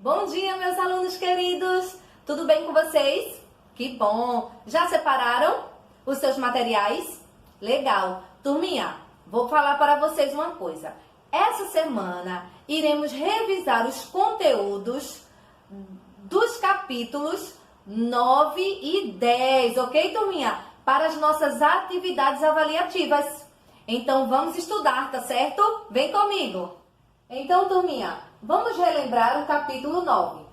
Bom dia, meus alunos queridos! Tudo bem com vocês? Que bom! Já separaram os seus materiais? Legal! Turminha, vou falar para vocês uma coisa. Essa semana iremos revisar os conteúdos dos capítulos 9 e 10, ok, turminha? Para as nossas atividades avaliativas. Então, vamos estudar, tá certo? Vem comigo! Então, turminha, vamos relembrar o capítulo 9.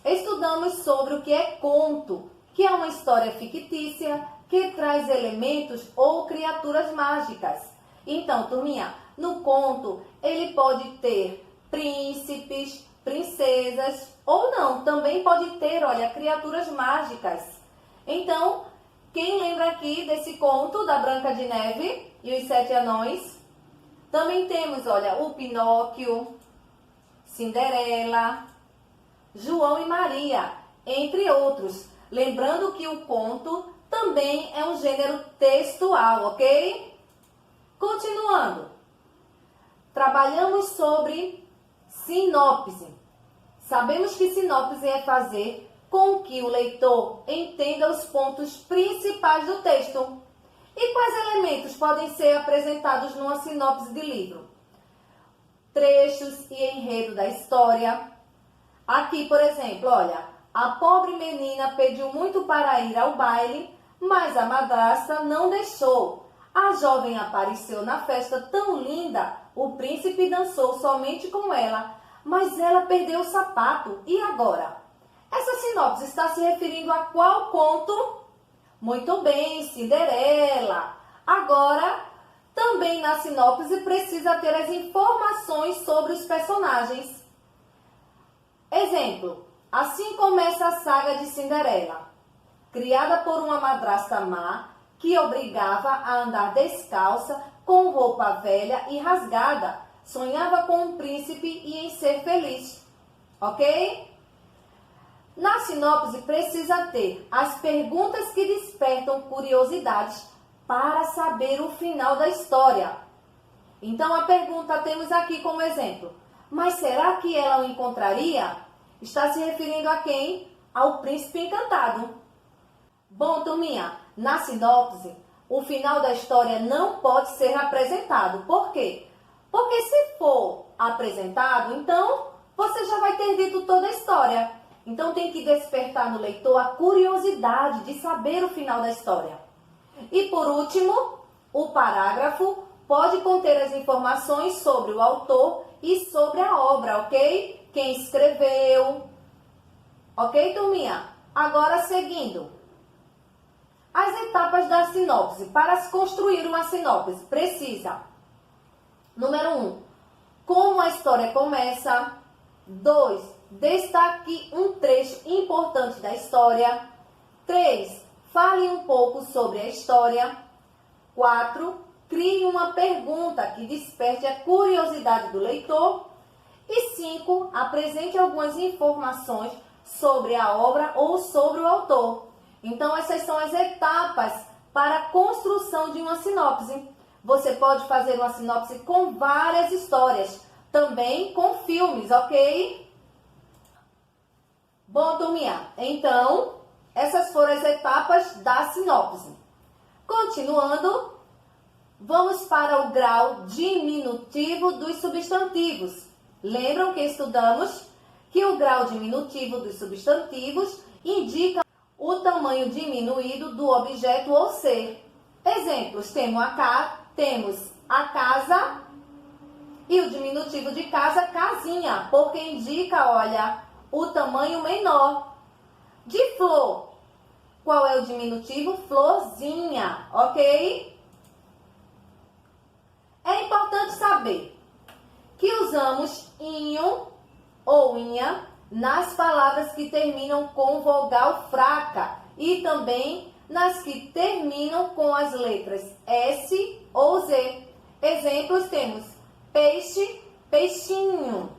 Estudamos sobre o que é conto, que é uma história fictícia que traz elementos ou criaturas mágicas. Então, turminha, no conto ele pode ter príncipes, princesas ou não, também pode ter, olha, criaturas mágicas. Então, quem lembra aqui desse conto da Branca de Neve e os Sete Anões? Também temos, olha, o Pinóquio, Cinderela, João e Maria, entre outros. Lembrando que o conto também é um gênero textual, ok? Continuando. Trabalhamos sobre sinopse. Sabemos que sinopse é fazer com que o leitor entenda os pontos principais do texto. E quais elementos podem ser apresentados numa sinopse de livro? Trechos e enredo da história. Aqui, por exemplo, olha, a pobre menina pediu muito para ir ao baile, mas a madrasta não deixou. A jovem apareceu na festa tão linda, o príncipe dançou somente com ela, mas ela perdeu o sapato. E agora? Essa sinopse está se referindo a qual conto? Muito bem, Cinderela. Agora, também na sinopse precisa ter as informações sobre os personagens. Exemplo, assim começa a saga de Cinderela. Criada por uma madrasta má, que obrigava a andar descalça, com roupa velha e rasgada, sonhava com um príncipe e em ser feliz. Ok? Na sinopse precisa ter as perguntas que despertam curiosidades para saber o final da história. Então a pergunta temos aqui como exemplo. Mas será que ela o encontraria? Está se referindo a quem? Ao príncipe encantado. Bom, turminha, na sinopse, o final da história não pode ser apresentado. Por quê? Porque se for apresentado, então você já vai ter dito toda a história. Então tem que despertar no leitor a curiosidade de saber o final da história. E por último, o parágrafo pode conter as informações sobre o autor e sobre a obra, ok? Quem escreveu. Ok, turminha? Agora seguindo. As etapas da sinopse. Para se construir uma sinopse, precisa. Número 1. Como a história começa. 2. Destaque um trecho importante da história. 3. Fale um pouco sobre a história. 4. Crie uma pergunta que desperte a curiosidade do leitor. E 5. Apresente algumas informações sobre a obra ou sobre o autor. Então, essas são as etapas para a construção de uma sinopse. Você pode fazer uma sinopse com várias histórias, também com filmes, ok? Bom, turminha, então, essas foram as etapas da sinopse. Continuando, vamos para o grau diminutivo dos substantivos. Lembram que estudamos que o grau diminutivo dos substantivos indica o tamanho diminuído do objeto ou ser. Exemplos, temos a casa e o diminutivo de casa, casinha, porque indica, olha, o tamanho menor. De flor, qual é o diminutivo? Florzinha, ok? É importante saber que usamos inho ou inha nas palavras que terminam com vogal fraca e também nas que terminam com as letras S ou Z. Exemplos temos peixe, peixinho,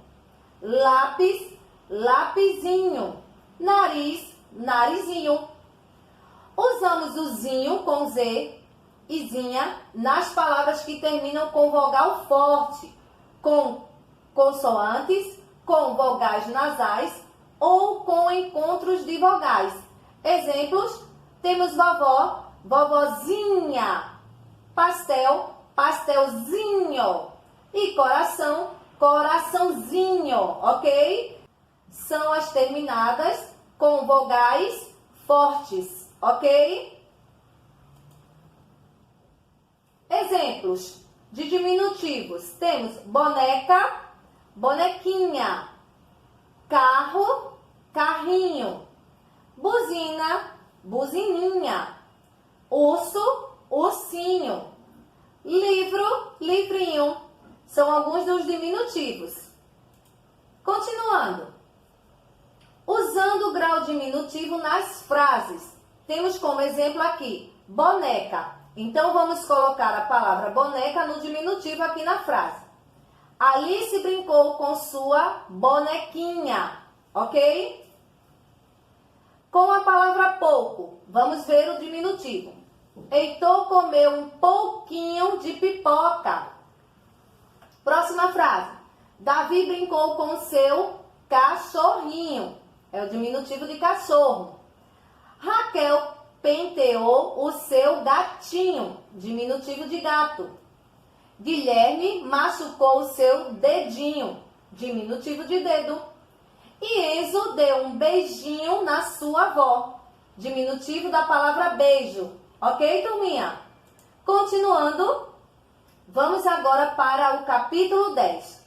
lápis, lapizinho, nariz, narizinho. Usamos o zinho com Z e zinha nas palavras que terminam com vogal forte, com consoantes, com vogais nasais ou com encontros de vogais. Exemplos, temos vovó, vovozinha, pastel, pastelzinho e coração, coraçãozinho, ok? São as terminadas com vogais fortes, ok? Exemplos de diminutivos, temos boneca, bonequinha, carro, carrinho, buzina, buzininha, urso, ursinho, livro, livrinho. São alguns dos diminutivos. Continuando. Usando o grau diminutivo nas frases. Temos como exemplo aqui, boneca. Então, vamos colocar a palavra boneca no diminutivo aqui na frase. Alice brincou com sua bonequinha, ok? Com a palavra pouco, vamos ver o diminutivo. Heitor comeu um pouquinho de pipoca. Próxima frase. Davi brincou com seu cachorrinho. É o diminutivo de cachorro. Raquel penteou o seu gatinho. Diminutivo de gato. Guilherme machucou o seu dedinho. Diminutivo de dedo. E Enzo deu um beijinho na sua avó. Diminutivo da palavra beijo. Ok, turminha? Continuando, vamos agora para o capítulo 10.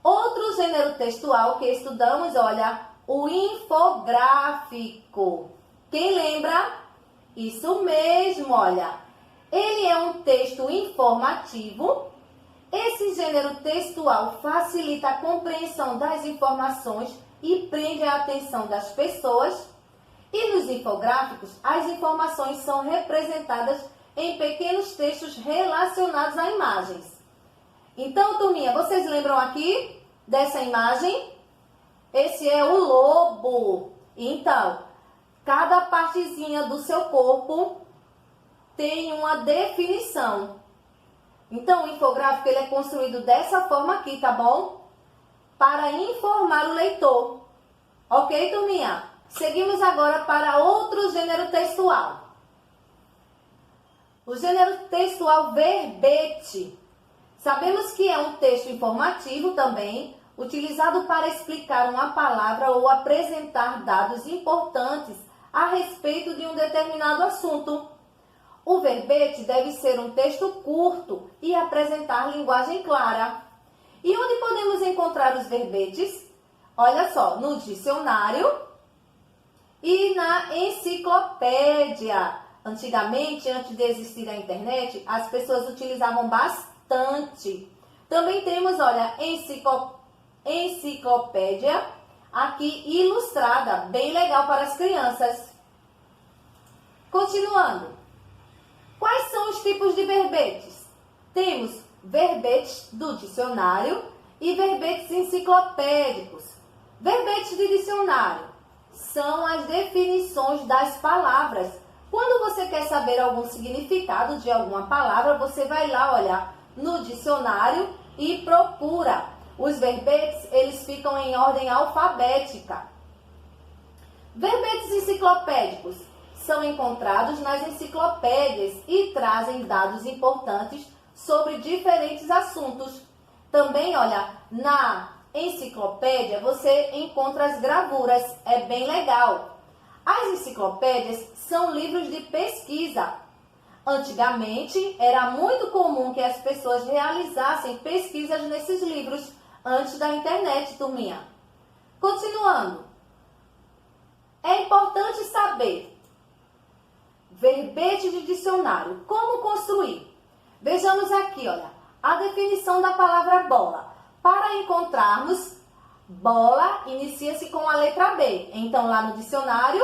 Outro gênero textual que estudamos, olha, o infográfico. Quem lembra? Isso mesmo, olha. Ele é um texto informativo. Esse gênero textual facilita a compreensão das informações e prende a atenção das pessoas. E nos infográficos, as informações são representadas em pequenos textos relacionados a imagens. Então, turminha, vocês lembram aqui dessa imagem? Esse é o lobo. Então, cada partezinha do seu corpo tem uma definição. Então, o infográfico ele é construído dessa forma aqui, tá bom? Para informar o leitor. Ok, turminha? Seguimos agora para outro gênero textual. O gênero textual verbete. Sabemos que é um texto informativo também, utilizado para explicar uma palavra ou apresentar dados importantes a respeito de um determinado assunto. O verbete deve ser um texto curto e apresentar linguagem clara. E onde podemos encontrar os verbetes? Olha só, no dicionário e na enciclopédia. Antigamente, antes de existir a internet, as pessoas utilizavam bastante. Também temos, olha, enciclopédia aqui ilustrada, bem legal para as crianças. Continuando. Quais são os tipos de verbetes? Temos verbetes do dicionário e verbetes enciclopédicos. Verbetes de dicionário são as definições das palavras. Quando você quer saber algum significado de alguma palavra, você vai lá olhar no dicionário e procura. Os verbetes, eles ficam em ordem alfabética. Verbetes enciclopédicos são encontrados nas enciclopédias e trazem dados importantes sobre diferentes assuntos. Também, olha, na enciclopédia você encontra as gravuras, é bem legal. As enciclopédias são livros de pesquisa. Antigamente, era muito comum que as pessoas realizassem pesquisas nesses livros antes da internet, turminha. Continuando. É importante saber verbete de dicionário. Como construir? Vejamos aqui, olha, a definição da palavra bola. Para encontrarmos bola, inicia-se com a letra B. Então, lá no dicionário,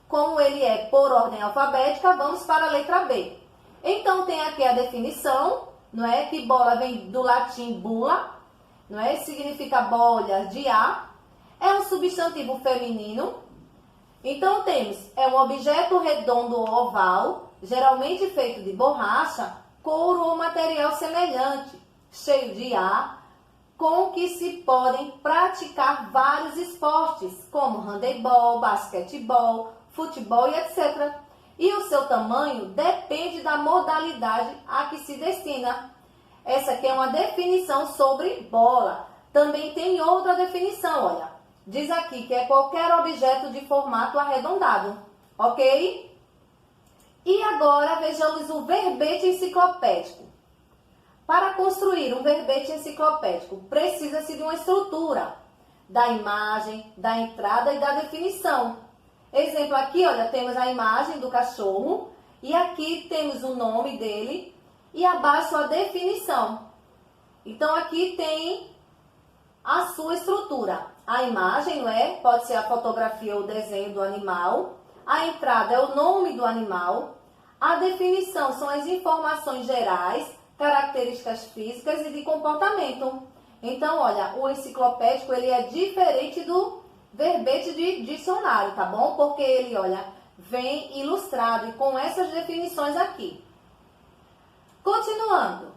como ele é por ordem alfabética, vamos para a letra B. Então, tem aqui a definição, não é? Que bola vem do latim bula, não é? Significa bolha de ar. É um substantivo feminino. Então, temos, é um objeto redondo ou oval, geralmente feito de borracha, couro ou material semelhante, cheio de ar, com que se podem praticar vários esportes, como handebol, basquetebol, futebol e etc. E o seu tamanho depende da modalidade a que se destina. Essa aqui é uma definição sobre bola. Também tem outra definição, olha. Diz aqui que é qualquer objeto de formato arredondado, ok? E agora vejamos o verbete enciclopédico. Para construir um verbete enciclopédico, precisa-se de uma estrutura, da imagem, da entrada e da definição. Exemplo aqui, olha, temos a imagem do cachorro e aqui temos o nome dele e abaixo a definição. Então, aqui tem a sua estrutura. A imagem, não é? Pode ser a fotografia ou o desenho do animal. A entrada é o nome do animal. A definição são as informações gerais, características físicas e de comportamento. Então, olha, o enciclopédico ele é diferente do verbete de dicionário, tá bom? Porque ele, olha, vem ilustrado e com essas definições aqui. Continuando.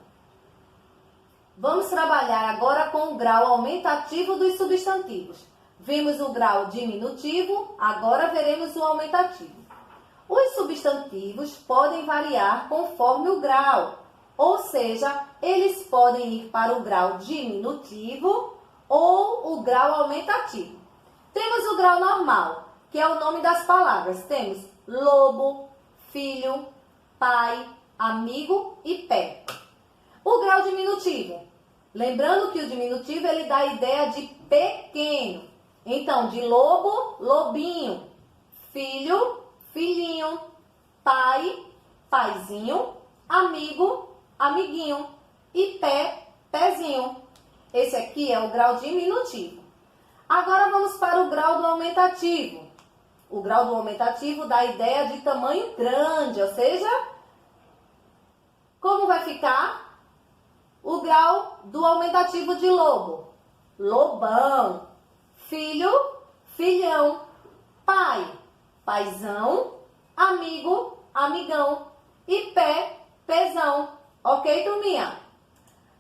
Vamos trabalhar agora com o grau aumentativo dos substantivos. Vimos o grau diminutivo, agora veremos o aumentativo. Os substantivos podem variar conforme o grau, ou seja, eles podem ir para o grau diminutivo ou o grau aumentativo. Temos o grau normal, que é o nome das palavras. Temos lobo, filho, pai, amigo e pé. O grau diminutivo. Lembrando que o diminutivo ele dá a ideia de pequeno. Então, de lobo, lobinho. Filho, filhinho. Pai, paizinho. Amigo, amiguinho. E pé, pezinho. Esse aqui é o grau diminutivo. Agora vamos para o grau do aumentativo. O grau do aumentativo dá a ideia de tamanho grande, ou seja, como vai ficar? O grau do aumentativo de lobo. Lobão. Filho, filhão. Pai, paizão. Amigo, amigão. E pé, pezão. Ok, turminha?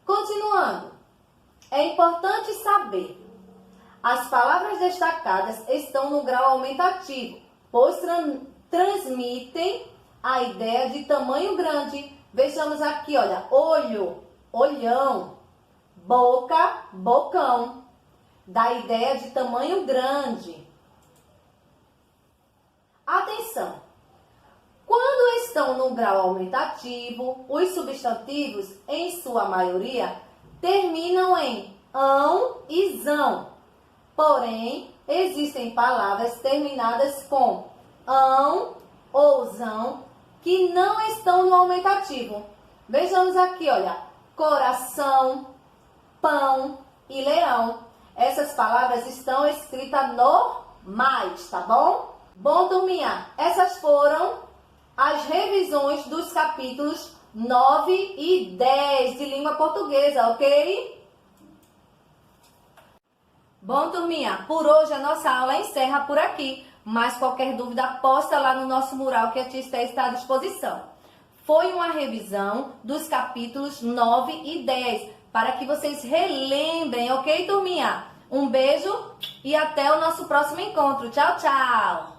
Continuando. É importante saber. As palavras destacadas estão no grau aumentativo, pois transmitem a ideia de tamanho grande. Vejamos aqui, olha, olho, olhão, boca, bocão. Dá ideia de tamanho grande. Atenção! Quando estão no grau aumentativo, os substantivos, em sua maioria, terminam em ão e zão. Porém, existem palavras terminadas com ão ou zão que não estão no aumentativo. Vejamos aqui, olha, coração, pão e leão. Essas palavras estão escritas normais, tá bom? Bom, turminha, essas foram as revisões dos capítulos 9 e 10 de língua portuguesa, ok? Bom, turminha, por hoje a nossa aula encerra por aqui. Mas qualquer dúvida, posta lá no nosso mural que a tia Esté está à disposição. Foi uma revisão dos capítulos 9 e 10, para que vocês relembrem, ok, turminha? Um beijo e até o nosso próximo encontro. Tchau, tchau!